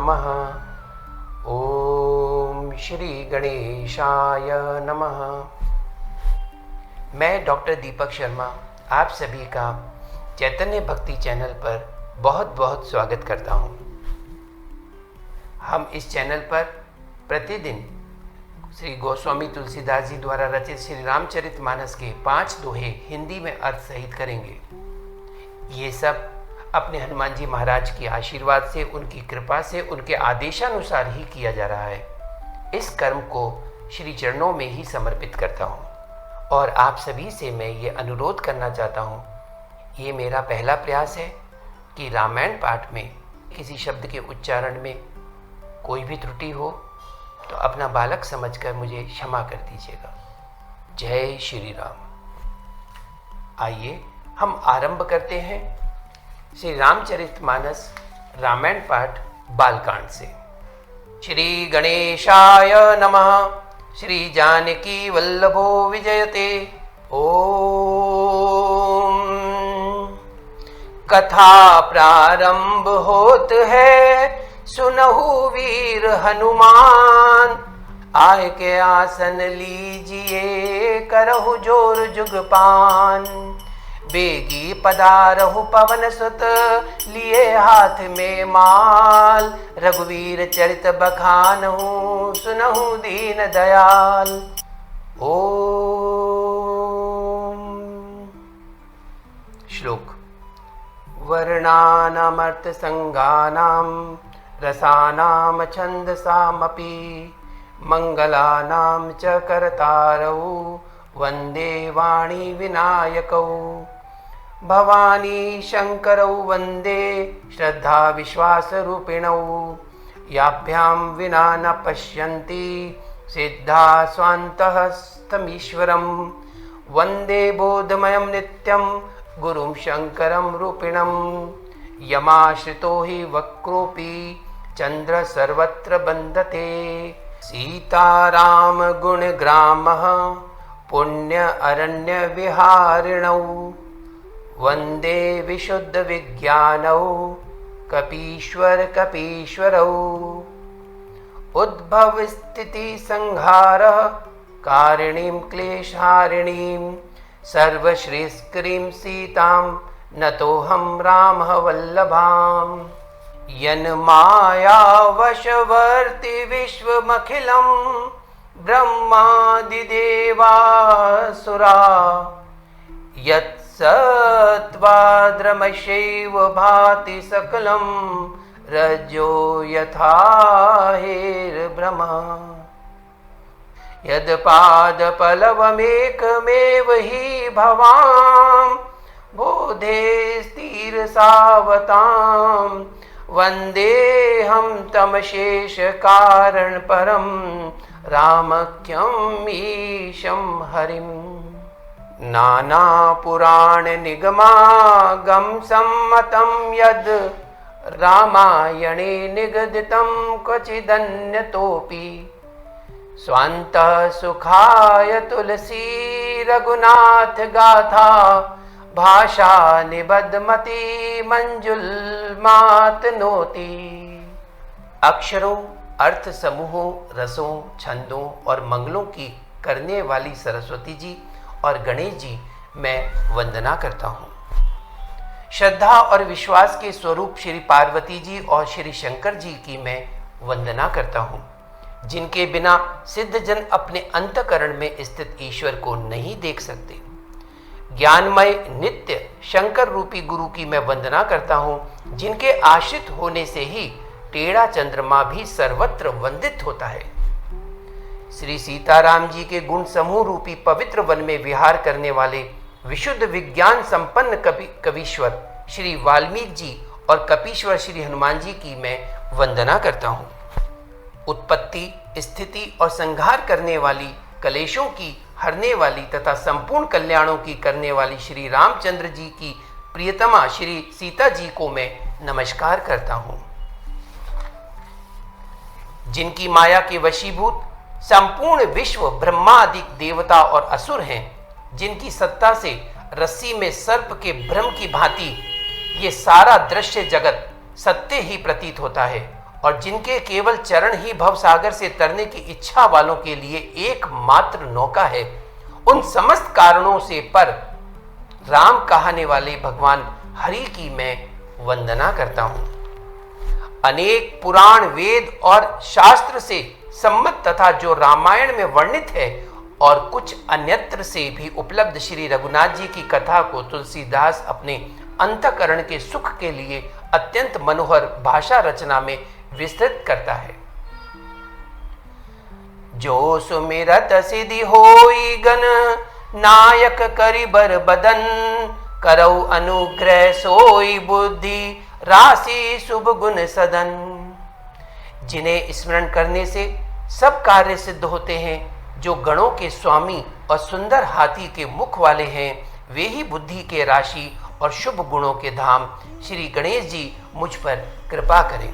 नमः। ओम श्री गणेशाय नमः। मैं डॉक्टर दीपक शर्मा आप सभी का चैतन्य भक्ति चैनल पर बहुत बहुत स्वागत करता हूँ। हम इस चैनल पर प्रतिदिन श्री गोस्वामी तुलसीदास जी द्वारा रचित श्री रामचरितमानस के 5 दोहे हिंदी में अर्थ सहित करेंगे। ये सब अपने हनुमान जी महाराज के आशीर्वाद से, उनकी कृपा से, उनके आदेशानुसार ही किया जा रहा है। इस कर्म को श्री चरणों में ही समर्पित करता हूँ और आप सभी से मैं ये अनुरोध करना चाहता हूँ, ये मेरा पहला प्रयास है कि रामायण पाठ में किसी शब्द के उच्चारण में कोई भी त्रुटि हो तो अपना बालक समझकर मुझे क्षमा कर दीजिएगा। जय श्री राम। आइए हम आरंभ करते हैं श्री रामचरितमानस रामायण पाठ बालकांड से। श्री गणेशाय नमः। श्री जानकी वल्लभो विजयते। ओम। कथा प्रारंभ होत है, सुनहु वीर हनुमान। आय के आसन लीजिए, करहु जोर जुगपान। बेगी पधारहु पवन सुत, लिए हाथ में माल। रघुवीर चरित बखानहु, सुनहु दीन दयाल। ओम। श्लोक। वर्णानामर्थ संज्ञानां, रसानां छन्दसामपि। मंगलानां च कर्तारौ, वन्दे वाणी विनायकौ। भवानी शंकरौ वन्दे, श्रद्धा विश्वास रूपिणौ। याभ्यां विना न पश्यन्ति, सिद्धा स्वान्तहस्तमीश्वरं। वन्दे बोधमयं नित्यं, गुरुं शंकरं रूपिणं। यमाश्रितो हि वक्रोऽपि, चन्द्र सर्वत्र बन्दते। सीताराम गुणग्रामः, पुण्य अरण्य विहारिणौ। वन्दे विशुद्ध विज्ञानौ, कपीश्वर कपीश्वरौ। उद्भव स्थिति संहारः, कारिणीं क्लेशहारिणीं। सर्वश्रेष्ठीं सीतां, नतोऽहं रामः वल्लभाम्। यन्माया वशवर्ति विश्वमखिलं, ब्रह्मादिदेवासुरा। यत्सत्त्वाद्रमशैव भाति सकलं, रज्जो यथा हेर्भ्रमः। यत्पादपल्लवमेकमेव हि भवां, बोधे स्थिरसावतां। वन्देऽहं तमशेषकारणपरं, रामख्यं ईशं हरिं। नानापुराणनिगमागम सम्मतं यद्, रामायणे निगदितं क्वचिदन्यतोऽपि। स्वान्तः सुखाय तुलसी रघुनाथ गाथा। भाषा निबद्धमति मंजुलमातनोति। अक्षरों, अर्थ समूहों, रसों, छंदों और मंगलों की करने वाली सरस्वती जी और गणेश जी मैं वंदना करता हूँ। श्रद्धा और विश्वास के स्वरूप श्री पार्वती जी और श्री शंकर जी की मैं वंदना करता हूँ, जिनके बिना सिद्धजन अपने अंतःकरण में स्थित ईश्वर को नहीं देख सकते। ज्ञानमय नित्य शंकर रूपी गुरु की मैं वंदना करता हूँ, जिनके आश्रित होने से ही टेढ़ा चंद्रमा भी सर्वत्र वंदित होता है। श्री सीताराम जी के गुण समूह रूपी पवित्र वन में विहार करने वाले विशुद्ध विज्ञान संपन्न कवीश्वर श्री वाल्मीकि जी और कपीश्वर श्री हनुमान जी की मैं वंदना करता हूँ। उत्पत्ति, स्थिति और संहार करने वाली, कलेशों की हरने वाली तथा संपूर्ण कल्याणों की करने वाली श्री रामचंद्र जी की प्रियतमा श्री सीता जी को मैं नमस्कार करता हूँ। जिनकी माया के वशीभूत संपूर्ण विश्व ब्रह्मादि देवता और असुर हैं, जिनकी सत्ता से रस्सी में सर्प के भ्रम की भांति ये सारा दृश्य जगत सत्य ही प्रतीत होता है और जिनके केवल चरण ही भवसागर से तरने की इच्छा वालों के लिए एकमात्र नौका है, उन समस्त कारणों से पर राम कहने वाले भगवान हरि की मैं वंदना करता हूं। अनेक पुराण, वेद और शास्त्र से सम्मत तथा जो रामायण में वर्णित है और कुछ अन्यत्र से भी उपलब्ध श्री रघुनाथ जी की कथा को तुलसीदास अपने अंतःकरण के सुख के लिए अत्यंत मनोहर भाषा रचना में विस्तृत करता है। जो सुमिरत सिद्धि होई गन, नायक करिबर बदन, करौ अनुग्रह सोई बुद्धि, राशि शुभ गुण सदन। जिन्हें स्मरण करने से सब कार्य सिद्ध होते हैं, जो गणों के स्वामी और सुंदर हाथी के मुख वाले हैं, वे ही बुद्धि के राशि और शुभ गुणों के धाम श्री गणेश जी मुझ पर कृपा करें।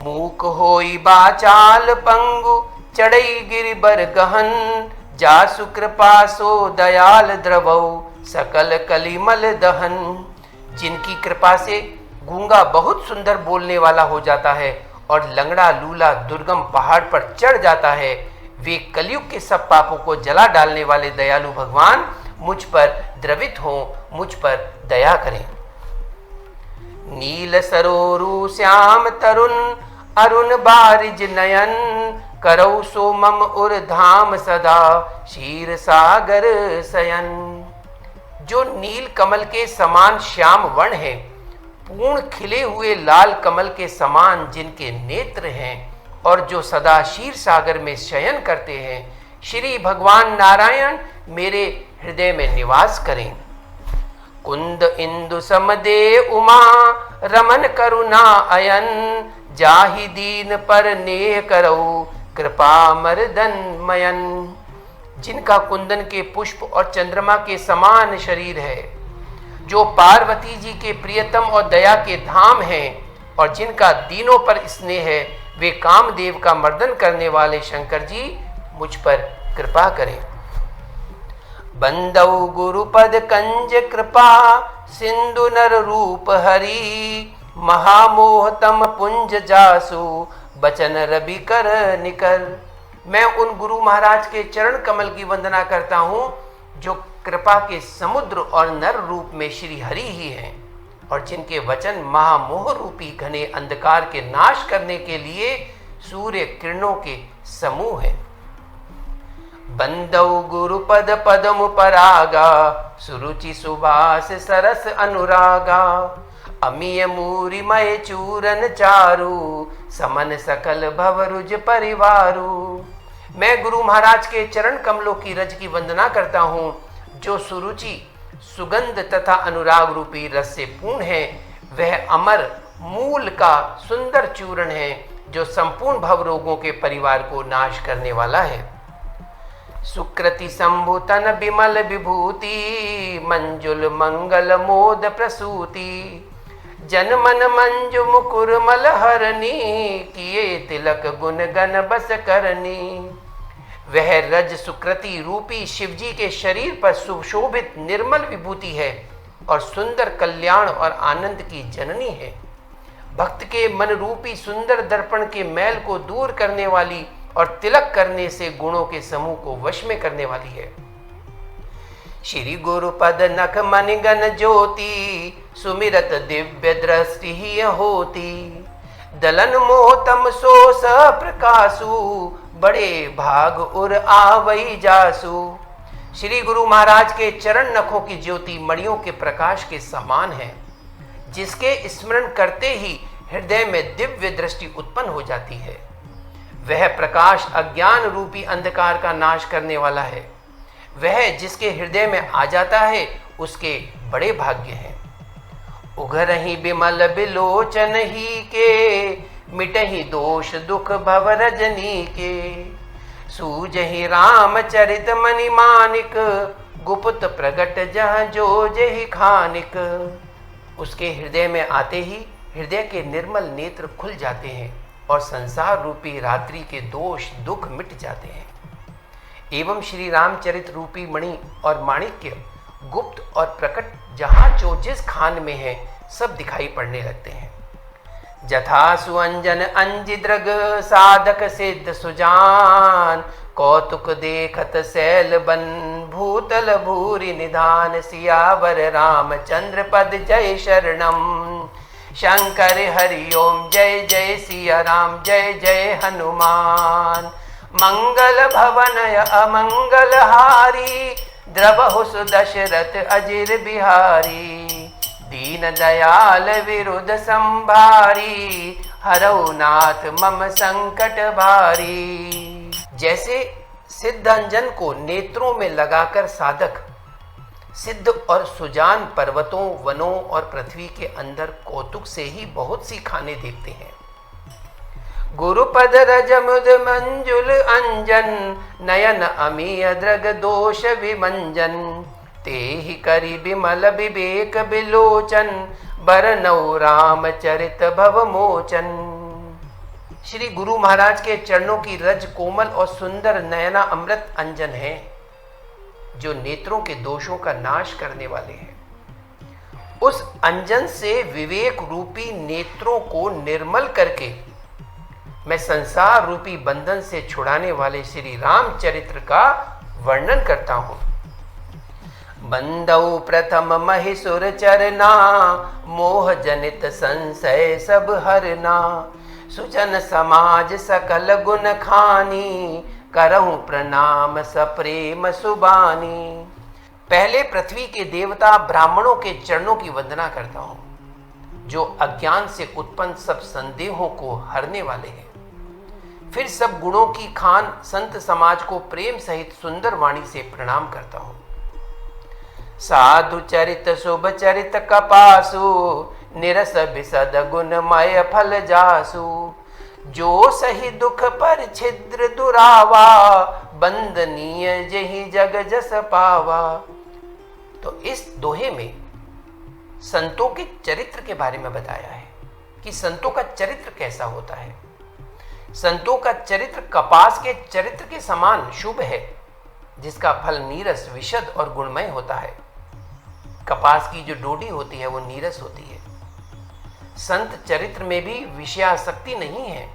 मूक होई बाचाल पंगु, चढ़ई गिरिबर गहन, जासु कृपा सो दयाल द्रवौ, सकल कलिमल दहन। जिनकी कृपा से गूंगा बहुत सुंदर बोलने वाला हो जाता है और लंगड़ा लूला दुर्गम पहाड़ पर चढ़ जाता है, वे कलयुग के सब पापों को जला डालने वाले दयालु भगवान मुझ पर द्रवित हों, मुझ पर दया करें। नील सरोरु श्याम तरुण, अरुण बारिज नयन, करौ सो मम उर धाम सदा, क्षीर सागर शयन। जो नील कमल के समान श्याम वर्ण है, पूर्ण खिले हुए लाल कमल के समान जिनके नेत्र हैं और जो सदा क्षीर सागर में शयन करते हैं, श्री भगवान नारायण मेरे हृदय में निवास करें। कुंद इंदु समदे उमा, रमन करुणा अयन, जाहि दीन पर नेह करौ, कृपा मर्दन मयन। जिनका कुंदन के पुष्प और चंद्रमा के समान शरीर है, जो पार्वती जी के प्रियतम और दया के धाम हैं और जिनका दीनों पर स्नेह है, वे कामदेव का मर्दन करने वाले शंकर जी मुझ पर कृपा करें। बंदौ गुरुपद कंज कृपा, सिंधु नर रूप हरि, महामोहतम पुंज जासु, बचन रवि कर निकर। मैं उन गुरु महाराज के चरण कमल की वंदना करता हूँ, जो कृपा के समुद्र और नर रूप में श्री हरि ही हैं और जिनके वचन महामोह रूपी घने अंधकार के नाश करने के लिए सूर्य किरणों के समूह हैं। बंदौ गुरुपद पदम परागा, सुरुचि सुभाष सरस अनुरागा, अमीय मूरि मय चूरन चारु, समन सकल भवरुज परिवारु। मैं गुरु महाराज के चरण कमलों की रज की वंदना करता हूँ, जो सुरुचि, सुगंध तथा अनुराग रूपी रस से पूर्ण है। वह अमर मूल का सुंदर चूर्ण है, जो संपूर्ण भव रोगों के परिवार को नाश करने वाला है। सुकृति शंभु तन विमल विभूति, मंजुल मंगल मोद प्रसूति, जन मन मंजु मुकुर मल हरनी, किए तिलक गुण गण बस करनी। वह रज सुकृति रूपी शिवजी के शरीर पर सुशोभित निर्मल विभूति है और सुंदर कल्याण और आनंद की जननी है। भक्त के मन रूपी सुंदर दर्पण के मैल को दूर करने वाली और तिलक करने से गुणों के समूह को वश में करने वाली है। श्री गुरुपद नख मन गन ज्योति, सुमिरत दिव्य दृष्टि ही होती, दलन मोहतम सो स प्रकाशु, बड़े भाग उर आवई जासु। श्री गुरु महाराज के चरण नखों की ज्योति मणियों के प्रकाश के समान है, जिसके स्मरण करते ही हृदय में दिव्य दृष्टि उत्पन्न हो जाती है। वह प्रकाश अज्ञान रूपी अंधकार का नाश करने वाला है। वह जिसके हृदय में आ जाता है, उसके बड़े भाग्य हैं। उघरहि बिमल बिलोचन ही के, मिटहि दोष दुख भव रजनी के, सूझहि राम चरित मनि मानिक, गुप्त प्रगट जहाँ जो जहि खानिक। उसके हृदय में आते ही हृदय के निर्मल नेत्र खुल जाते हैं और संसार रूपी रात्रि के दोष दुख मिट जाते हैं। एवं श्री रामचरित रूपी मणि और माणिक्य गुप्त और प्रकट जहाँ जो जिस खान में है, सब दिखाई पड़ने लगते हैं। जथा सुअंजन अंजिद्रग साधक सिद्ध सुजान, कौतुक देखत सैल बन भूतल भूरि निधान, सियावर रामचंद्र पद जय शरणम। शंकर हरि ओम जय जय सिया राम जय जय हनुमान। मंगल भवन अमंगल हारी, द्रवहु सुदशरथ अजिर बिहारी, दीन दयाल विरुद्ध संभारी, हरौ नाथ मम संकट भारी। जैसे सिद्ध अंजन को नेत्रों में लगाकर साधक सिद्ध और सुजान पर्वतों, वनों और पृथ्वी के अंदर कौतुक से ही बहुत सी खाने देखते हैं। गुरुपद रज मुद मंजुल अंजन, नयन अमीय द्रग दोष विमंजन, तेहि करि बिमल विवेक बिलोचन, बरनौ रामचरित भव मोचन। श्री गुरु महाराज के चरणों की रज कोमल और सुंदर नयना अमृत अंजन है, जो नेत्रों के दोषों का नाश करने वाले हैं। उस अंजन से विवेक रूपी नेत्रों को निर्मल करके मैं संसार रूपी बंधन से छुड़ाने वाले श्री रामचरित्र का वर्णन करता हूं। बंदौ प्रथम महिसुर चरना, मोह जनित संशय सब हरना, सुजन समाज सकल गुण खानी, करहूं प्रणाम सप्रेम सुबानी। पहले पृथ्वी के देवता ब्राह्मणों के चरणों की वंदना करता हूं, जो अज्ञान से उत्पन्न सब संदेहों को हरने वाले हैं। फिर सब गुणों की खान संत समाज को प्रेम सहित सुंदर वाणी से प्रणाम करता हूं। साधु चरित शुभ चरित कपासु, निरस बिसद गुणमय फल जासु, जो सही दुख पर छिद्र दुरावा, बंदनीय जहि जग जस पावा। तो इस दोहे में संतों के चरित्र के बारे में बताया है कि संतों का चरित्र कैसा होता है। संतों का चरित्र कपास के चरित्र के समान शुभ है, जिसका फल नीरस विशद और गुणमय होता है। कपास की जो डोडी होती है वो नीरस होती है। संत चरित्र में भी विषयासक्ति नहीं है,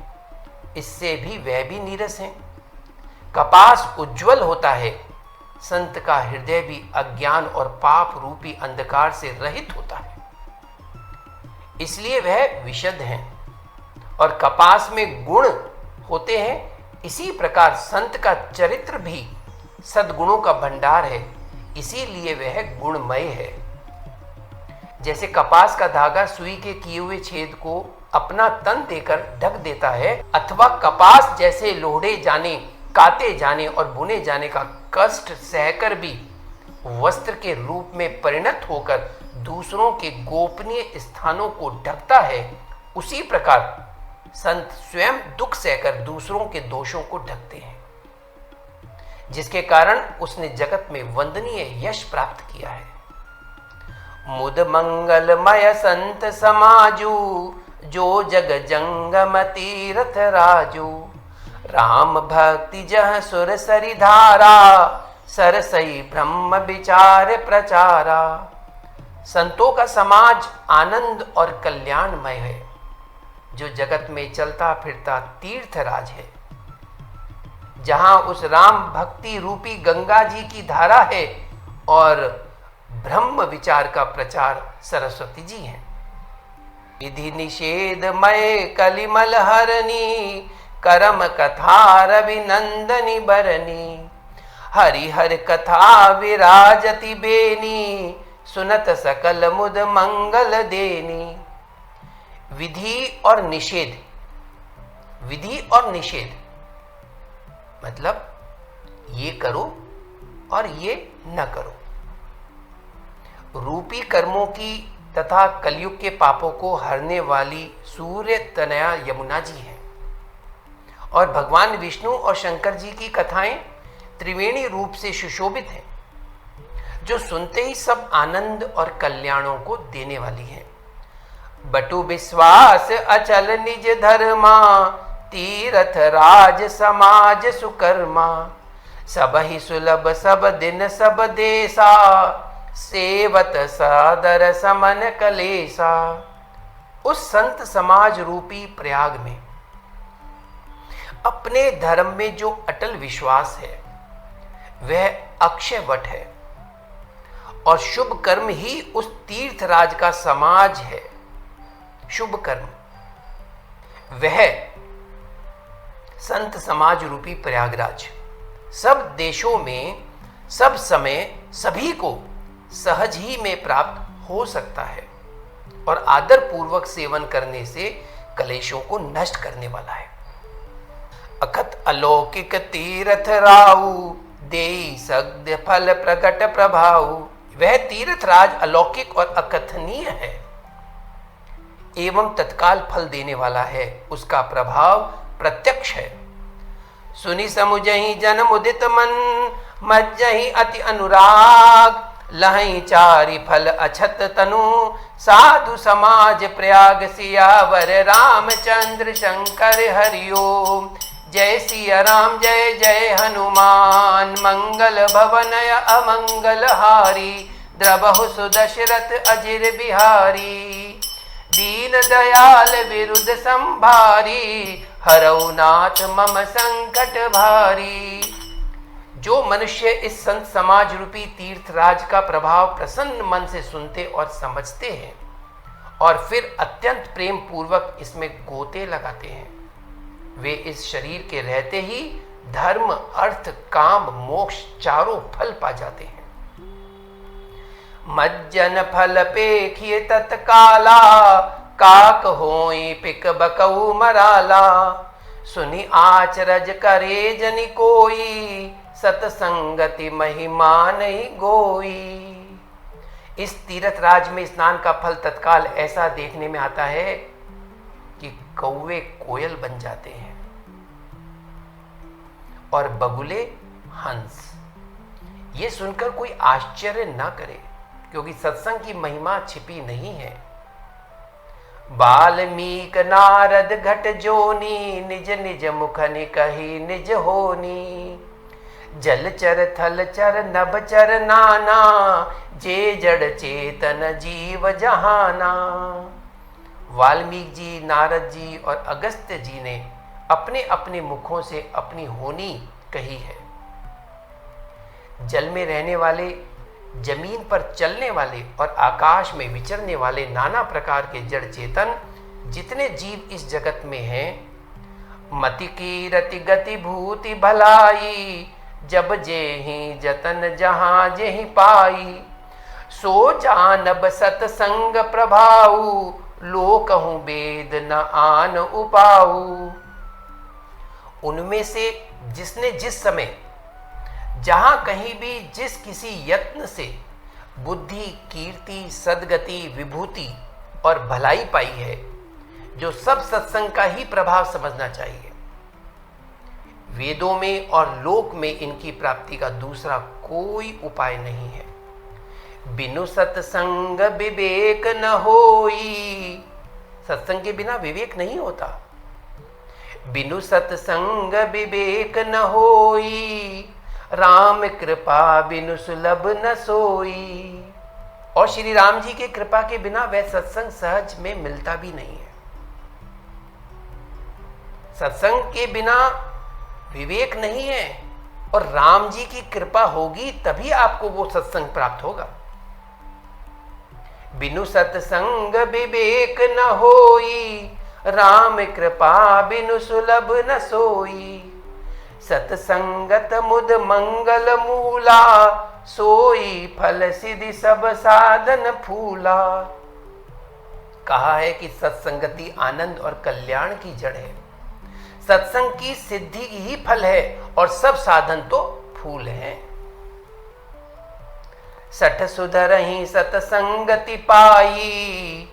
इससे भी वह भी नीरस है। कपास उज्जवल होता है, संत का हृदय भी अज्ञान और पाप रूपी अंधकार से रहित होता है, इसलिए वह विशद है। और कपास में गुण होते हैं, इसी प्रकार संत का चरित्र भी सद्गुणों का भंडार है, इसीलिए वह गुणमय है। जैसे कपास का धागा सुई के किए हुए छेद को अपना तन देकर ढक देता है, अथवा कपास जैसे लोढ़े जाने, काते जाने और बुने जाने का कष्ट सहकर भी वस्त्र के रूप में परिणत होकर दूसरों के गोपनीय स्थानों को ढकता है, उसी प्रकार संत स्वयं दुख सहकर दूसरों के दोषों को ढकते हैं, जिसके कारण उसने जगत में वंदनीय यश प्राप्त किया है। मुद मंगलमय संत समाजू, जो जग जंगम तीर्थ राजू, राम भक्ति जह सुर सरि धारा, सरसई ब्रह्म विचार प्रचारा। संतों का समाज आनंद और कल्याणमय है, जो जगत में चलता फिरता तीर्थराज है, जहां उस राम भक्ति रूपी गंगा जी की धारा है और ब्रह्म विचार का प्रचार सरस्वती जी हैं। विधि निषेध मय कलिमल हरनी, करम कथा रविनंदनी बरनी, हरिहर कथा विराजति बेनी, सुनत सकल मुद मंगल देनी। विधि और निषेध, विधि और निषेध मतलब ये करो और ये न करो। रूपी कर्मों की तथा कलयुग के पापों को हरने वाली सूर्य तनया यमुना जी हैं, और भगवान विष्णु और शंकर जी की कथाएं त्रिवेणी रूप से सुशोभित हैं, जो सुनते ही सब आनंद और कल्याणों को देने वाली हैं। बटु विश्वास अचल निज धर्मा, तीरथ राज समाज सुकर्मा, सब ही सुलभ सब दिन सब देसा, सेवत सादर समन कलेसा। उस संत समाज रूपी प्रयाग में अपने धर्म में जो अटल विश्वास है वह अक्षय वट है, और शुभ कर्म ही उस तीर्थराज का समाज है। शुभ कर्म वह संत समाज रूपी प्रयागराज सब देशों में सब समय सभी को सहज ही में प्राप्त हो सकता है, और आदर पूर्वक सेवन करने से कलेशों को नष्ट करने वाला है। अखत अलौकिक तीर्थ राऊ देई सग्ध फल प्रकट प्रभाऊ। वह तीर्थराज अलौकिक और अकथनीय है एवं तत्काल फल देने वाला है, उसका प्रभाव प्रत्यक्ष है। सुनि समुझहि जन मुदित मन, मज्जहि अति अनुराग, लहई चारि फल अछत तनु, साधु समाज प्रयाग सियावर रामचंद्र शंकर हरिओम। जय सिया राम जय जय हनुमान, मंगल भवनय अमंगल हारी, द्रबहु सुदशरथ अजिर बिहारी। दीन दयाल विरुद्ध संभारी, हरौ नाथ मम संकट भारी। जो मनुष्य इस संत समाज रूपी तीर्थराज का प्रभाव प्रसन्न मन से सुनते और समझते हैं और फिर अत्यंत प्रेम पूर्वक इसमें गोते लगाते हैं, वे इस शरीर के रहते ही धर्म अर्थ काम मोक्ष चारों फल पा जाते हैं। मज्जन फल पेखिए तत्काला, काक होई पिक बकऊ मराला। सुनि आचरज करे जनि कोई, सतसंगति महिमा नहीं गोई। इस तीर्थ राज में स्नान का फल तत्काल ऐसा देखने में आता है कि कौवे कोयल बन जाते हैं और बगुले हंस। ये सुनकर कोई आश्चर्य ना करे, क्योंकि सत्संग की महिमा छिपी नहीं है। बाल्मीक नारद घट जोनी, निज निज मुखनि कही निज होनी। जलचर थलचर नभचर नाना, जे जड़ चेतन जीव जहाना। वाल्मीकि जी, नारद जी और अगस्त्य जी ने अपने अपने मुखों से अपनी होनी कही है। जल में रहने वाले, जमीन पर चलने वाले और आकाश में विचरने वाले नाना प्रकार के जड़ चेतन जितने जीव इस जगत में हैं, मति की रति गति भूति भलाई, जब जेहि जतन जहां जेहि पाई। सो जानब सतसंग प्रभाऊ, लोकहु वेद न आन उपाऊ। उनमें से जिसने जिस समय जहां कहीं भी जिस किसी यत्न से बुद्धि कीर्ति सद्गति विभूति और भलाई पाई है, जो सब सत्संग का ही प्रभाव समझना चाहिए। वेदों में और लोक में इनकी प्राप्ति का दूसरा कोई उपाय नहीं है। बिनु सत्संग विवेक न होई। सत्संग के बिना विवेक नहीं होता। बिनु सत्संग विवेक न होई, राम कृपा बिनु सुलभ न सोई। और श्री राम जी की कृपा के बिना वह सत्संग सहज में मिलता भी नहीं है। सत्संग के बिना विवेक नहीं है, और राम जी की कृपा होगी तभी आपको वो सत्संग प्राप्त होगा। बिनु सत्संग विवेक न होई, राम कृपा बिनु सुलभ न सोई। सत्संगत मुद मंगल मूला, सोई फल सिद्धि सब साधन फूला। कहा है कि सत्संगति आनंद और कल्याण की जड़ है। सत्संग की सिद्धि ही फल है और सब साधन तो फूल हैं। सठ सुधरहि सतसंगति पाई,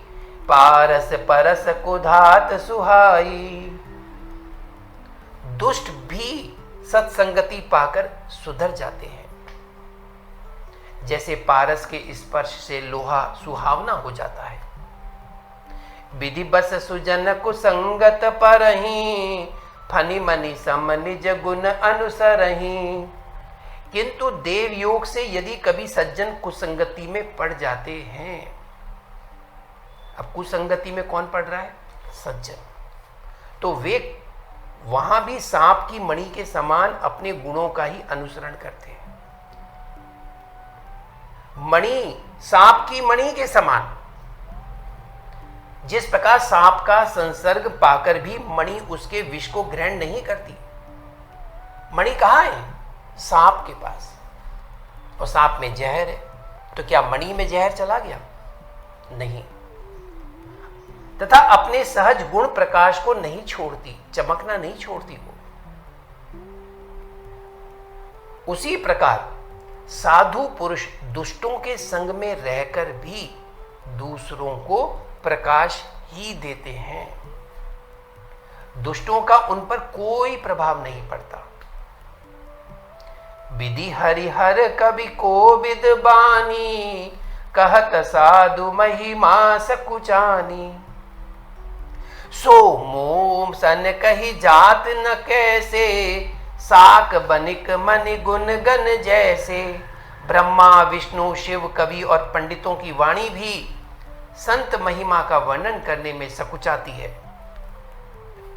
पारस परस कुधात सुहाई। दुष्ट भी सत्संगति पाकर सुधर जाते हैं, जैसे पारस के स्पर्श से लोहा सुहावना हो जाता है। विधि बस सुजन कुसंगत परहि, फनि मनि सम निज गुण अनुसरहि। किंतु देव योग से यदि कभी सज्जन कुसंगति में पड़ जाते हैं अब कुसंगति में कौन पड़ रहा है? सज्जन। तो वे वहां भी सांप की मणि के समान अपने गुणों का ही अनुसरण करते हैं। मणि, सांप की मणि के समान, जिस प्रकार सांप का संसर्ग पाकर भी मणि उसके विष को ग्रहण नहीं करती। मणि कहां है? सांप के पास, और सांप में जहर है, तो क्या मणि में जहर चला गया? नहीं। तथा अपने सहज गुण प्रकाश को नहीं छोड़ती, चमकना नहीं छोड़ती वो। उसी प्रकार साधु पुरुष दुष्टों के संग में रहकर भी दूसरों को प्रकाश ही देते हैं। दुष्टों का उन पर कोई प्रभाव नहीं पड़ता। विधि हरिहर कवि कोविद बानी, कहत साधु महिमा सकुचानी। सो मोम सन कही जात न कैसे, साक बनिक मन गुण गन जैसे। ब्रह्मा विष्णु शिव कवि और पंडितों की वाणी भी संत महिमा का वर्णन करने में सकुचाती है।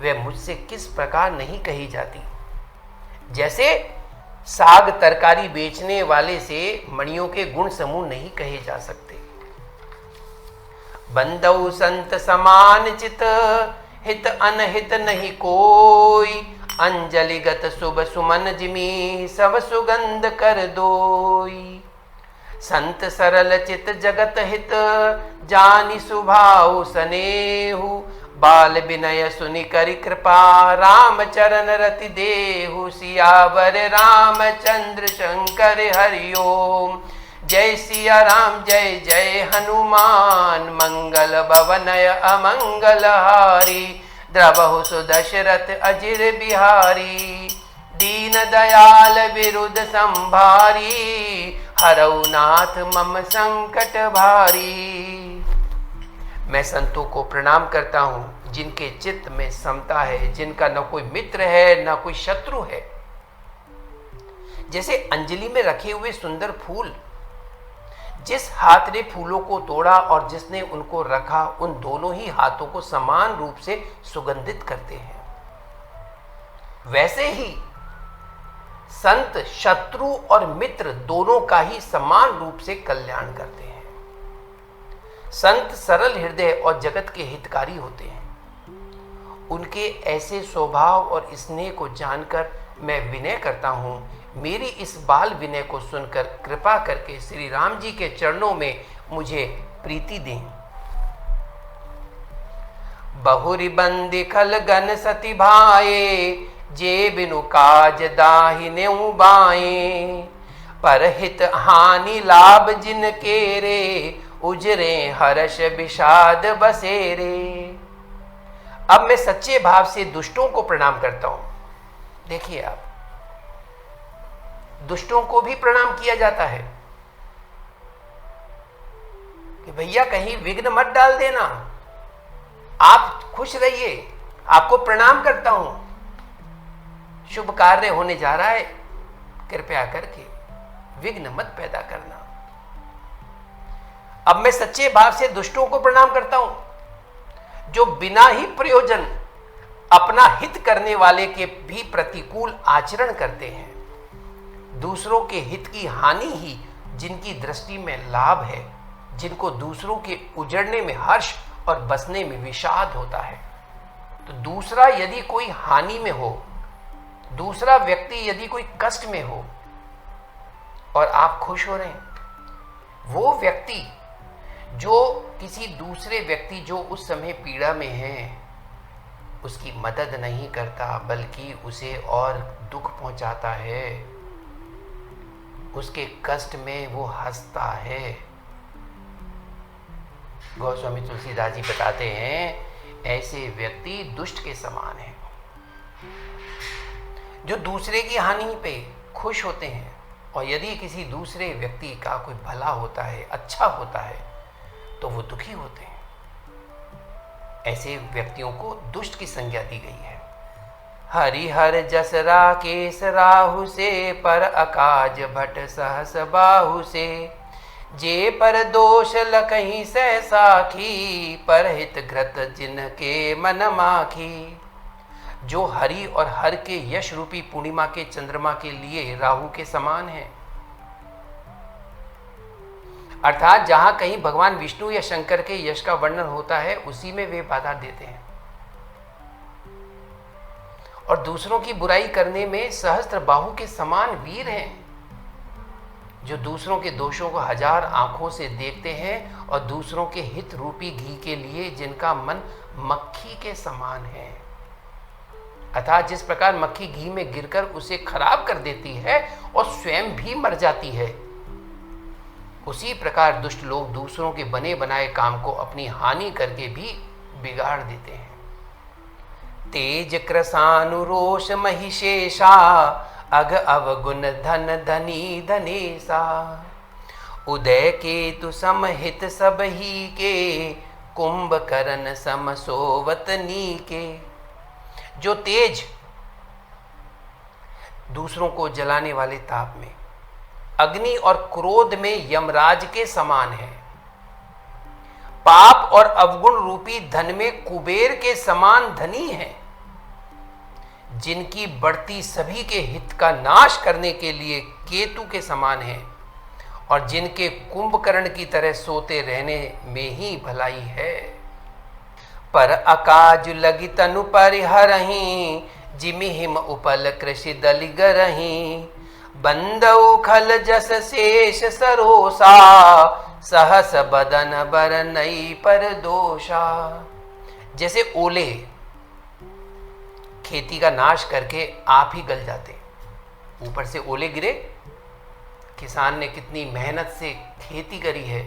वह मुझसे किस प्रकार नहीं कही जाती। जैसे साग तरकारी बेचने वाले से मणियों के गुण समूह नहीं कहे जा सकते। बंदौ संत समान चित, हित अनहित नहीं कोई। अंजलिगत शुभ सुमन जिमी, सब सुगंध कर दोई। संत सरल चित जगत हित, जानि सुभाव सनेहु। बाल विनय सुनि करि कृपा, राम चरण रति देहु। सियावर रामचंद्र शंकर हरिओम। जय सिया राम जय जय हनुमान, मंगल भवनय अमंगल हारी। द्रवहु सुदशरथ अजिर बिहारी, दीन दयाल विरुद्ध संभारी। हरौ नाथ मम संकट भारी। मैं संतों को प्रणाम करता हूं जिनके चित्त में समता है, जिनका न कोई मित्र है न कोई शत्रु है। जैसे अंजलि में रखे हुए सुंदर फूल, जिस हाथ ने फूलों को तोड़ा और जिसने उनको रखा, उन दोनों ही हाथों को समान रूप से सुगंधित करते हैं। वैसे ही संत शत्रु और मित्र दोनों का ही समान रूप से कल्याण करते हैं। संत सरल हृदय और जगत के हितकारी होते हैं। उनके ऐसे स्वभाव और स्नेह को जानकर मैं विनय करता हूं। मेरी इस बाल विनय को सुनकर कृपा करके श्री राम जी के चरणों में मुझे प्रीति दें। बहुरी बंदी खल गन सती भाए, जे बिनु काज दाहिने बाएं। पर हित हानि लाभ जिन केरे, उजरे हर्ष विषाद बसेरे। अब मैं सच्चे भाव से दुष्टों को प्रणाम करता हूं। देखिए आप, दुष्टों को भी प्रणाम किया जाता है कि भैया कहीं विघ्न मत डाल देना, आप खुश रहिए, आपको प्रणाम करता हूं, शुभ कार्य होने जा रहा है, कृपया करके विघ्न मत पैदा करना। अब मैं सच्चे भाव से दुष्टों को प्रणाम करता हूं जो बिना ही प्रयोजन अपना हित करने वाले के भी प्रतिकूल आचरण करते हैं। दूसरों के हित की हानि ही जिनकी दृष्टि में लाभ है, जिनको दूसरों के उजड़ने में हर्ष और बसने में विषाद होता है। तो दूसरा यदि कोई हानि में हो, दूसरा व्यक्ति यदि कोई कष्ट में हो और आप खुश हो रहे हैं, वो व्यक्ति जो किसी दूसरे व्यक्ति जो उस समय पीड़ा में है उसकी मदद नहीं करता, बल्कि उसे और दुख पहुंचाता है, उसके कष्ट में वो हंसता है। गोस्वामी तुलसीदास जी बताते हैं, ऐसे व्यक्ति दुष्ट के समान है। जो दूसरे की हानि पे खुश होते हैं और यदि किसी दूसरे व्यक्ति का कोई भला होता है, अच्छा होता है, तो वो दुखी होते हैं। ऐसे व्यक्तियों को दुष्ट की संज्ञा दी गई है। हरिहर जस राकेश राहु से, पर अकाज भट सहस बाहु से। जे पर दोष लकहीं सह साखी, परहित घृत जिनके मन माखी। जो हरि और हर के यश रूपी पूर्णिमा के चंद्रमा के लिए राहु के समान है, अर्थात जहां कहीं भगवान विष्णु या शंकर के यश का वर्णन होता है उसी में वे बाधा देते हैं, और दूसरों की बुराई करने में सहस्त्र बाहु के समान वीर हैं, जो दूसरों के दोषों को हजार आंखों से देखते हैं और दूसरों के हित रूपी घी के लिए जिनका मन मक्खी के समान है। अर्थात जिस प्रकार मक्खी घी में गिरकर उसे खराब कर देती है और स्वयं भी मर जाती है, उसी प्रकार दुष्ट लोग दूसरों के बने बनाए काम को अपनी हानि करके भी बिगाड़ देते हैं। तेज कृशानुरोष महिषेशा, अग अवगुण धन धनी धनेसा। उदय केतु समहित सब ही के, कुंभकर्ण सम सोवत नीके। जो तेज दूसरों को जलाने वाले ताप में, अग्नि और क्रोध में यमराज के समान है, पाप और अवगुण रूपी धन में कुबेर के समान धनी है, जिनकी बढ़ती सभी के हित का नाश करने के लिए केतु के समान है, और जिनके कुंभकर्ण की तरह सोते रहने में ही भलाई है। पर अकाज लगी तनु परिहरहीं, जिमि हिम उपल कृषि दलिगरहीं। बंदौ खल जस शेष सरोसा, सहस बदन बर नई पर दोषा। जैसे ओले खेती का नाश करके आप ही गल जाते, ऊपर से ओले गिरे, किसान ने कितनी मेहनत से खेती करी है,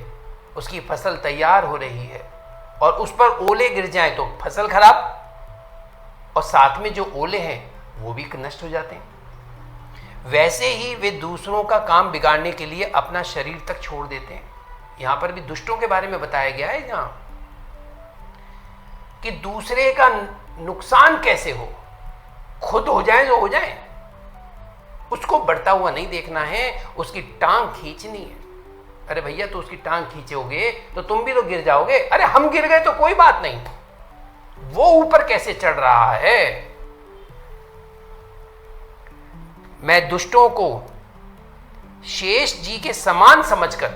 उसकी फसल तैयार हो रही है, और उस पर ओले गिर जाएं तो फसल खराब, और साथ में जो ओले हैं वो भी नष्ट हो जाते हैं। वैसे ही वे दूसरों का काम बिगाड़ने के लिए अपना शरीर तक छोड़ देते हैं। यहां पर भी दुष्टों के बारे में बताया गया है जहां कि दूसरे का नुकसान कैसे हो, खुद हो जाए जो हो जाए, उसको बढ़ता हुआ नहीं देखना है, उसकी टांग खींचनी है। अरे भैया तो उसकी टांग खींचोगे तो तुम भी तो गिर जाओगे। अरे हम गिर गए तो कोई बात नहीं, वो ऊपर कैसे चढ़ रहा है। मैं दुष्टों को शेष जी के समान समझकर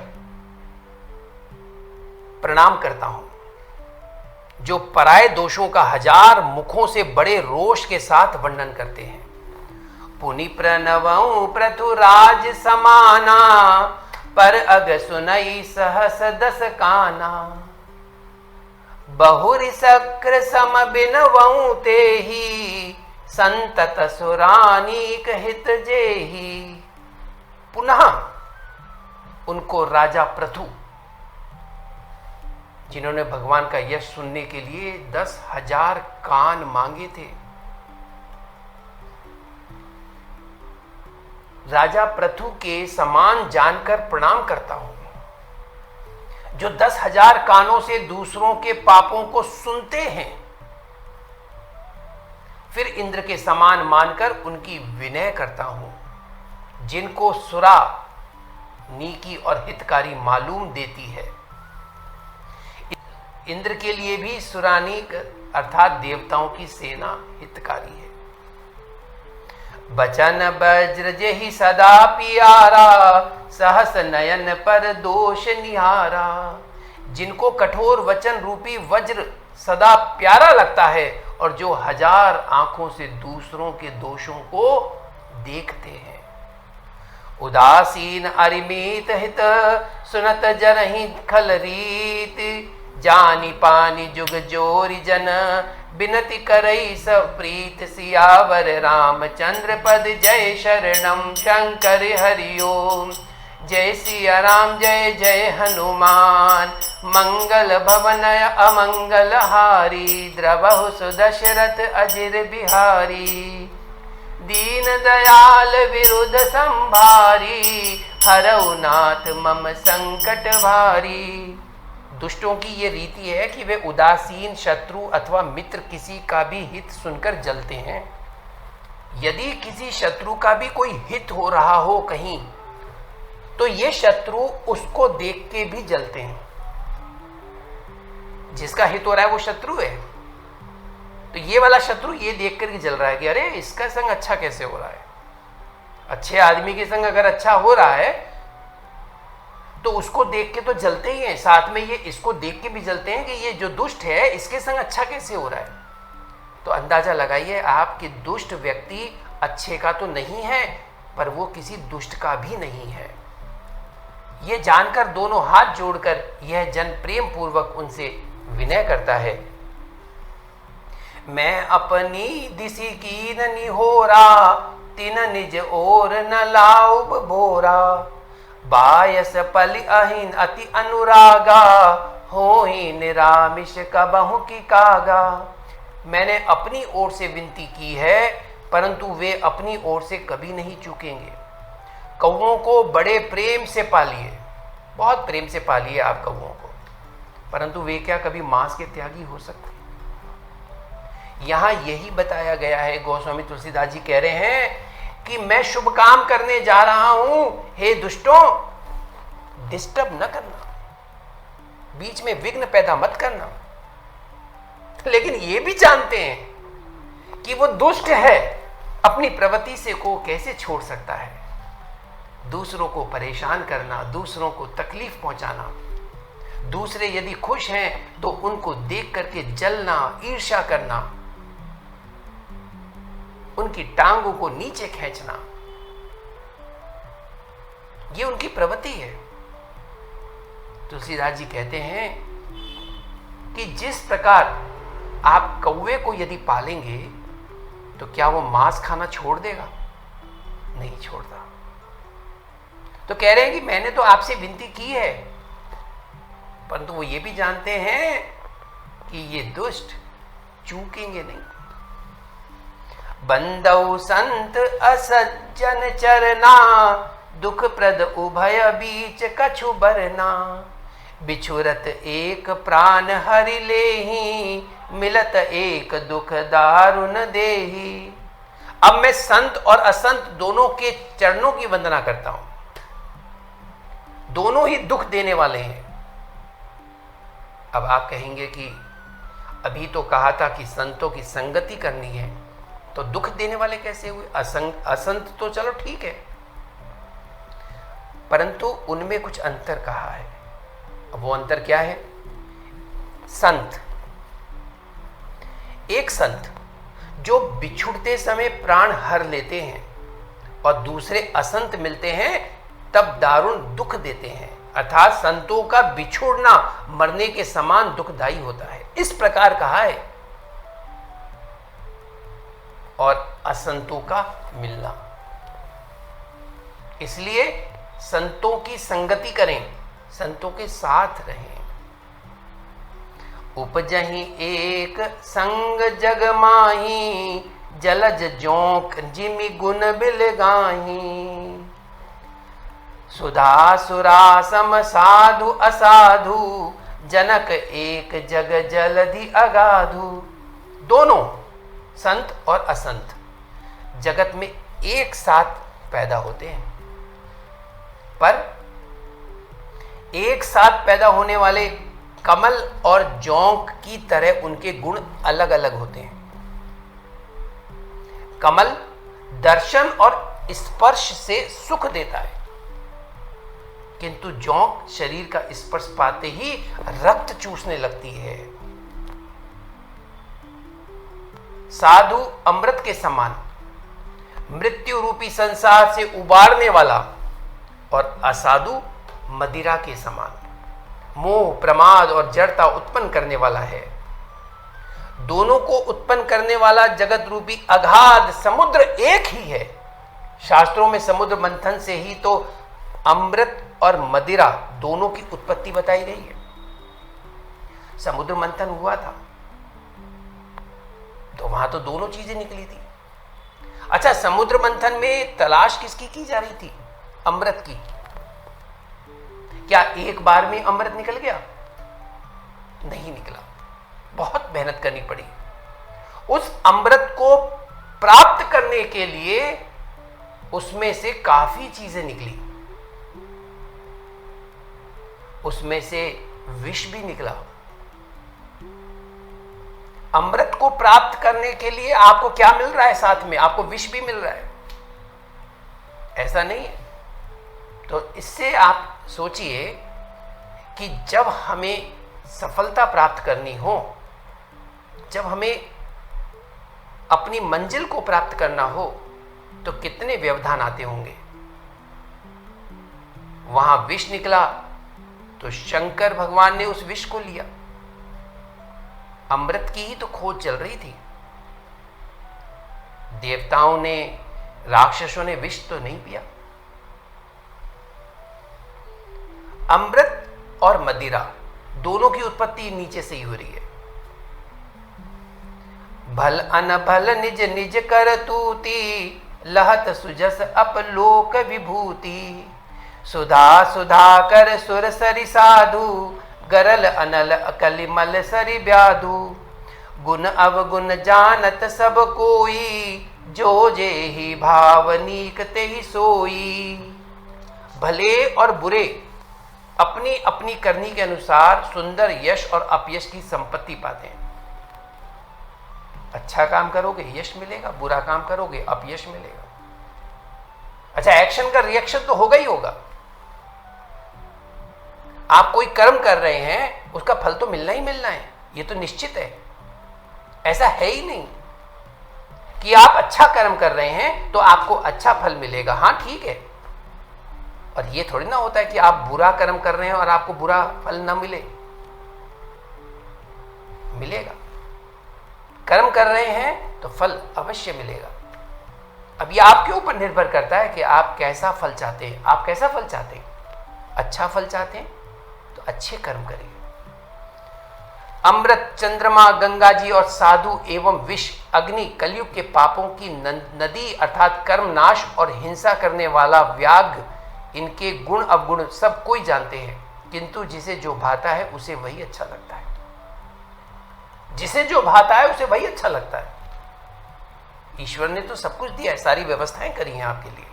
प्रणाम करता हूं, जो पराये दोषों का हजार मुखों से बड़े रोष के साथ वर्णन करते हैं। पुनि प्रणवं पृथुराज समाना, पर अग सुनई सहस दस काना। बहुरि सक्र सम बिनवं तेहि, संतत सुरानीक हित जेहि। पुनः उनको राजा पृथु, जिन्होंने भगवान का यश सुनने के लिए 10,000 कान मांगे थे, राजा पृथु के समान जानकर प्रणाम करता हूं, जो 10,000 कानों से दूसरों के पापों को सुनते हैं, फिर इंद्र के समान मानकर उनकी विनय करता हूं, जिनको सुरा नीकी और हितकारी मालूम देती है। इंद्र के लिए भी सुरानीक अर्थात देवताओं की सेना हितकारी है। बचन वज्र जेहि सदा पियारा, सहस नयन पर दोष निहारा। जिनको कठोर वचन रूपी वज्र सदा प्यारा लगता है, और जो हजार आंखों से दूसरों के दोषों को देखते हैं। उदासीन अरिमीत हित, सुनत जरहि खल रीत। जानी पानी जुग जोरी जन, बिनती करई सब प्रीत। सियावर रामचंद्र पद जय शरणम, शंकर हरिओम। जय सिया राम जय जय हनुमान, मंगल भवन अमंगल हारी। द्रवहु सुदशरथ अजिर बिहारी, दीन दयाल विरुद्ध संभारी। हरऊ नाथ मम संकट भारी। दुष्टों की ये रीति है कि वे उदासीन शत्रु अथवा मित्र किसी का भी हित सुनकर जलते हैं। यदि किसी शत्रु का भी कोई हित हो रहा हो कहीं, तो ये शत्रु उसको देख के भी जलते हैं। जिसका हित हो रहा है वो शत्रु है, तो ये वाला शत्रु ये देख कर के जल रहा है कि अरे इसका संग अच्छा कैसे हो रहा है। अच्छे आदमी के संग अगर अच्छा हो रहा है तो उसको देख के तो जलते ही हैं, साथ में ये इसको देख के भी जलते हैं कि ये जो दुष्ट है इसके संग अच्छा कैसे हो रहा है। तो अंदाजा लगाइए आप कि दुष्ट व्यक्ति अच्छे का तो नहीं है, पर वो किसी दुष्ट का भी नहीं है। ये जानकर दोनों हाथ जोड़कर यह जन प्रेम पूर्वक उनसे विनय करता है। मैं अपनी दिशि की न होरा, तिन निज ओर न लाउब भोरा। बायस पलि अहिन अति अनुरागा, होई निरामिष कबहु की कागा। मैंने अपनी ओर से विनती की है, परंतु वे अपनी ओर से कभी नहीं चूकेंगे। कौओं को बड़े प्रेम से पालिए, बहुत प्रेम से पालिए आप कौओं को, परंतु वे क्या कभी मांस के त्यागी हो सकते? यहां यही बताया गया है। गोस्वामी तुलसीदास जी कह रहे हैं कि मैं शुभ काम करने जा रहा हूं, हे दुष्टों डिस्टर्ब न करना, बीच में विघ्न पैदा मत करना। लेकिन ये भी जानते हैं कि वो दुष्ट है, अपनी प्रवृत्ति से को कैसे छोड़ सकता है। दूसरों को परेशान करना, दूसरों को तकलीफ पहुंचाना, दूसरे यदि खुश हैं तो उनको देख करके जलना, ईर्ष्या करना, उनकी टांगों को नीचे खींचना, ये उनकी प्रवृत्ति है। तुलसीदास जी कहते हैं कि जिस प्रकार आप कौवे को यदि पालेंगे तो क्या वो मांस खाना छोड़ देगा? नहीं छोड़ता। तो कह रहे हैं कि मैंने तो आपसे विनती की है, परंतु वो ये भी जानते हैं कि ये दुष्ट चूकेंगे नहीं। बंदौ संत असज्जन चरना, दुख प्रद उभय बीच कछु बरना। बिछुरत एक प्राण हरि लेहि, मिलत एक दुख दारुण देहि। अब मैं संत और असंत दोनों के चरणों की वंदना करता हूं। दोनों ही दुख देने वाले हैं। अब आप कहेंगे कि अभी तो कहा था कि संतों की संगति करनी है, तो दुख देने वाले कैसे हुए? असंत तो चलो ठीक है, परंतु उनमें कुछ अंतर कहा है। अब वो अंतर क्या है? संत, एक संत जो बिछुड़ते समय प्राण हर लेते हैं और दूसरे असंत मिलते हैं तब दारुण दुख देते हैं, अर्थात संतों का बिछुड़ना मरने के समान दुखदायी होता है, इस प्रकार कहा है। और असंतों का मिलना, इसलिए संतों की संगति करें, संतों के साथ रहें। उपजहि एक संग जग माही, जलज जोंक जिमि गुण बिल गाही। सुधा सुरा सम साधु असाधु, जनक एक जग जलधि अगाधु। दोनों संत और असंत जगत में एक साथ पैदा होते हैं, पर एक साथ पैदा होने वाले कमल और जौंक की तरह उनके गुण अलग अलग होते हैं। कमल दर्शन और स्पर्श से सुख देता है, किंतु जौंक शरीर का स्पर्श पाते ही रक्त चूसने लगती है। साधु अमृत के समान मृत्यु रूपी संसार से उबारने वाला, और असाधु मदिरा के समान मोह, प्रमाद और जड़ता उत्पन्न करने वाला है। दोनों को उत्पन्न करने वाला जगत रूपी अगाध समुद्र एक ही है। शास्त्रों में समुद्र मंथन से ही तो अमृत और मदिरा दोनों की उत्पत्ति बताई गई है। समुद्र मंथन हुआ था तो वहां तो दोनों चीजें निकली थी। अच्छा, समुद्र मंथन में तलाश किसकी की जा रही थी? अमृत की। क्या एक बार में अमृत निकल गया? नहीं निकला, बहुत मेहनत करनी पड़ी। उस अमृत को प्राप्त करने के लिए उसमें से काफी चीजें निकली। उसमें से विष भी निकला। अमृत को प्राप्त करने के लिए आपको क्या मिल रहा है? साथ में आपको विष भी मिल रहा है, ऐसा नहीं है। तो इससे आप सोचिए कि जब हमें सफलता प्राप्त करनी हो, जब हमें अपनी मंजिल को प्राप्त करना हो, तो कितने व्यवधान आते होंगे। वहां विष निकला तो शंकर भगवान ने उस विष को लिया। अमृत की ही तो खोज चल रही थी। देवताओं ने, राक्षसों ने विष तो नहीं पिया। अमृत और मदिरा दोनों की उत्पत्ति नीचे से ही हो रही है। भल अनभल निज निज कर तूती, लहत सुजस अपलोक विभूति। सुधा सुधा कर सुर सरि साधु, गरल अनल कलिमल सरि ब्याधु। गुण अवगुण जानत सब कोई, जो जे ही भावनीक ते ही सोई। भले और बुरे अपनी अपनी करनी के अनुसार सुंदर यश और अपयश की संपत्ति पाते हैं। अच्छा काम करोगे यश मिलेगा, बुरा काम करोगे अपयश मिलेगा। अच्छा, एक्शन का रिएक्शन तो होगा ही होगा। आप कोई कर्म कर रहे हैं, उसका फल तो मिलना ही मिलना है, ये तो निश्चित है। ऐसा है ही नहीं कि आप अच्छा कर्म कर रहे हैं तो आपको अच्छा फल मिलेगा। हाँ ठीक है, और ये थोड़ी ना होता है कि आप बुरा कर्म कर रहे हैं और आपको बुरा फल ना मिले। मिलेगा। कर्म कर रहे हैं तो फल अवश्य मिलेगा। अब ये आपके ऊपर निर्भर करता है कि आप कैसा फल चाहते हैं। आप कैसा फल चाहते हैं? अच्छा फल चाहते हैं तो अच्छे कर्म करिए। अमृत, चंद्रमा, गंगा जी और साधु एवं विष, अग्नि कलयुग के पापों की नदी अर्थात कर्म नाश और हिंसा करने वाला व्याघ्र, इनके गुण अवगुण सब कोई जानते हैं, किंतु जिसे जो भाता है उसे वही अच्छा लगता है। जिसे जो भाता है उसे वही अच्छा लगता है। ईश्वर ने तो सब कुछ दिया है, सारी व्यवस्थाएं करी हैं आपके लिए।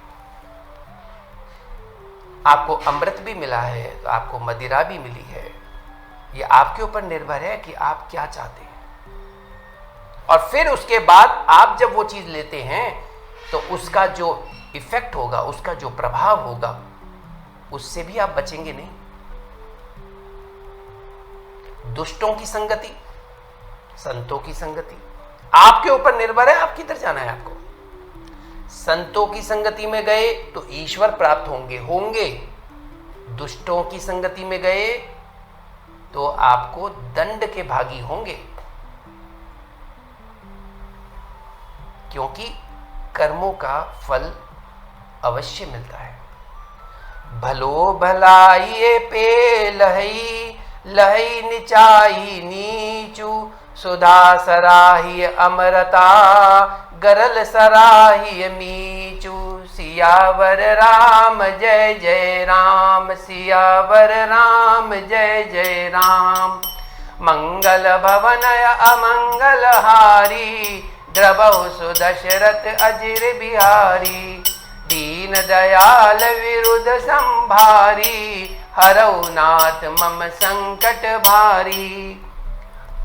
आपको अमृत भी मिला है तो आपको मदिरा भी मिली है। ये आपके ऊपर निर्भर है कि आप क्या चाहते हैं। और फिर उसके बाद आप जब वो चीज लेते हैं तो उसका जो इफेक्ट होगा, उसका जो प्रभाव होगा, उससे भी आप बचेंगे नहीं। दुष्टों की संगति, संतों की संगति, आपके ऊपर निर्भर है आप किधर जाना है आपको। संतों की संगति में गए तो ईश्वर प्राप्त होंगे। दुष्टों की संगति में गए तो आपको दंड के भागी होंगे, क्योंकि कर्मों का फल अवश्य मिलता है। भलो भलाई पे लहई, लहई निचाई नीचू। सुधा सराही अमरता, गरल सराही मीचू। सियावर राम जय जय राम, सियावर राम जय जय राम। मंगल भवन अमंगल हारी, द्रबहु सुदशरथ अजिर बिहारी। दीन दयाल विरुद्ध संभारी, हरऊ नाथ मम संकट भारी।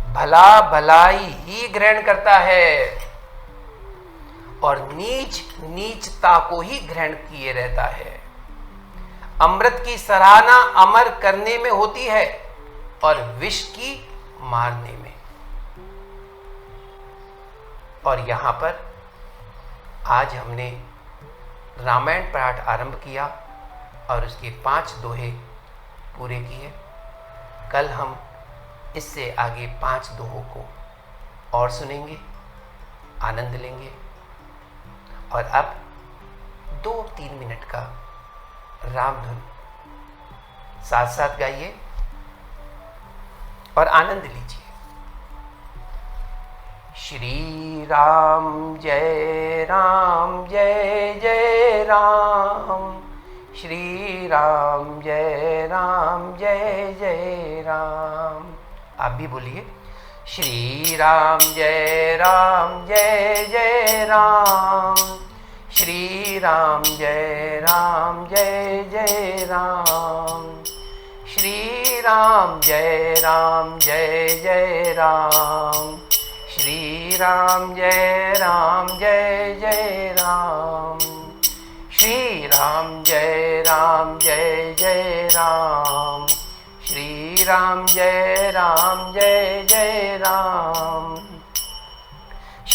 भला भलाई ही ग्रहण करता है और नीच नीचता को ही ग्रहण किए रहता है। अमृत की सराहना अमर करने में होती है और विष की मारने में। और यहां पर आज हमने रामायण पाठ आरंभ किया और उसके 5 दोहे पूरे किए। कल हम इससे आगे 5 दोहों को और सुनेंगे, आनंद लेंगे। और अब 2-3 मिनट का राम धुन साथ साथ गाइए और आनंद लीजिए। श्री राम जय राम जय जय राम, श्री राम जय राम जय जय राम। आप भी बोलिए, श्री राम जय जय राम, श्री राम जय जय राम, श्री राम जय जय राम, श्री राम जय जय राम, श्री राम जय जय राम, श्री राम जय जय राम,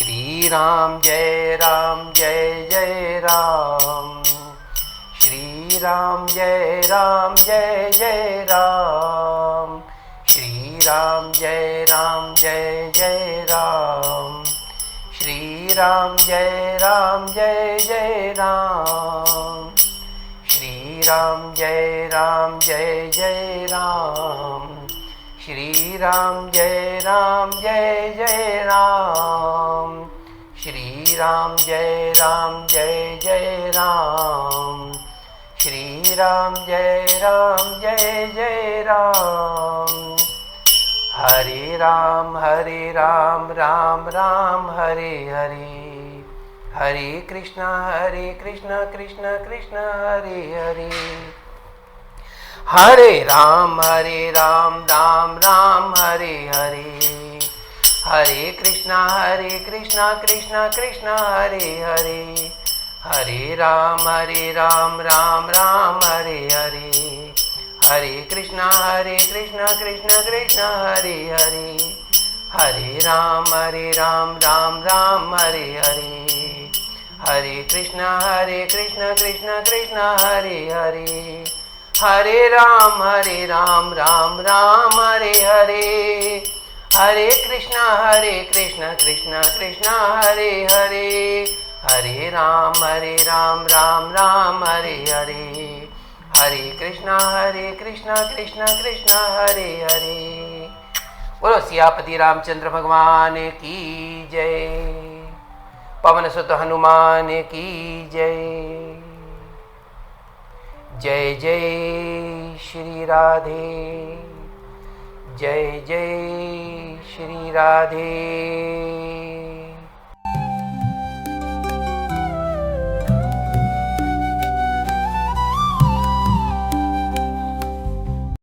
श्री राम जय जय राम, श्री राम जय जय राम, श्री राम जय जय राम, श्री राम जय जय राम, श्री राम जय जय राम, श्री राम जय जय राम, श्री राम जय जय राम, श्री राम जय जय राम। हरे राम राम राम हरे हरे, हरे कृष्णा कृष्ण कृष्ण हरे हरे, हरे राम राम राम हरे हरे, हरे कृष्णा कृष्ण कृष्ण हरे हरे, हरे राम राम राम हरे हरे, हरे कृष्णा कृष्ण कृष्ण हरे हरे, हरे राम राम राम हरे हरे, हरे कृष्णा कृष्ण कृष्ण हरे हरे, हरे राम राम राम हरे हरे, हरे कृष्णा कृष्ण कृष्ण हरे हरे, हरे राम राम राम हरे हरे, हरे कृष्णा कृष्ण कृष्ण हरे हरे। बोलो सियापति रामचंद्र भगवान की जय, पवन सुत हनुमान की जय। जय जय श्री राधे, जय जय श्री राधे।